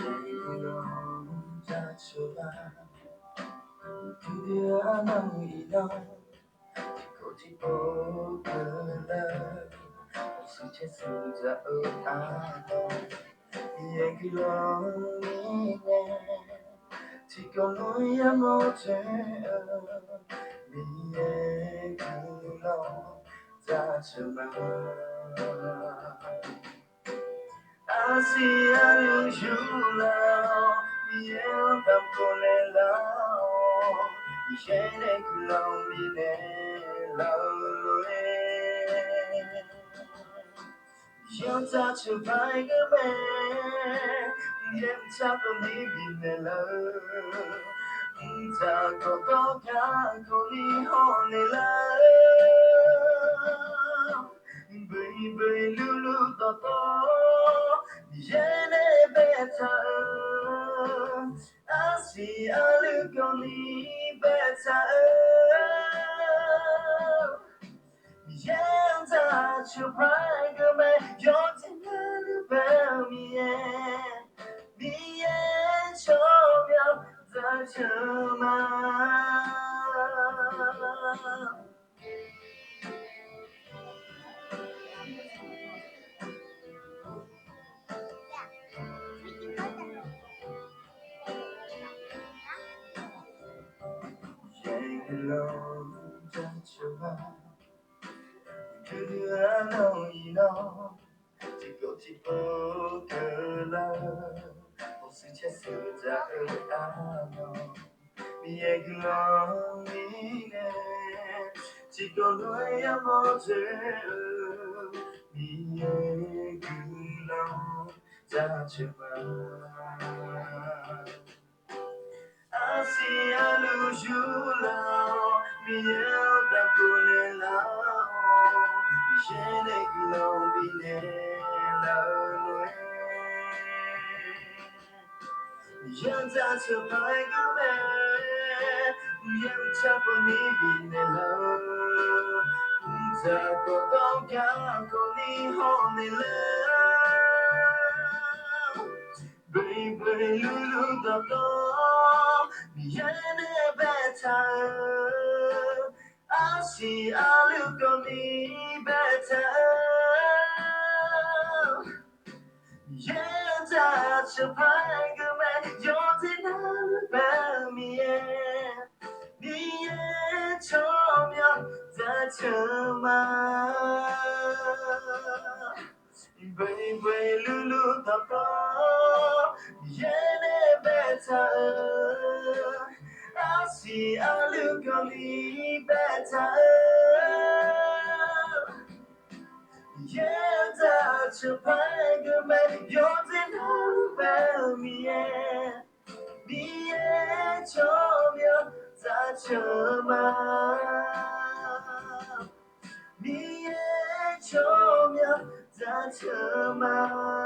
long 자초가 그대와 너이던 고집고 그날 수채 수자 의아도 얘기로니네 지금 너야 못해 네 얘기로 자초가 I see how you love me and I'm gonna love 이제는 그런 미네 love 여자 저 밝음에 예차고 니비네 love 자고 또 가고 니 혼내 love baby lulu toto yene better I see a look on me better yeah that's your pride man you're thinking about me yeah show me that's your mind Long 자초가 그대와 너이너 지고 그라 옷을 수자 의아노 미에 글렁이네 지고 너야 모두 미에 글렁 자초가 I see I lose you now 미에다 보내라 이제는 그런 비내라 여자 저 밝음에 예차고 니 비내라 자고 또 가고 니 혼내라 Baby, lulu da da, yene better. I see, I look on me better. Yeah, that's a pine man. You're the about me, yeah. Yeah, show me that's your mind. Baby, lulu da da, yene better. I see, I look on me better. Yeah, that's a pine man. You're the about me, yeah. Yeah, show me that's your mind. 미에 조명 다 참아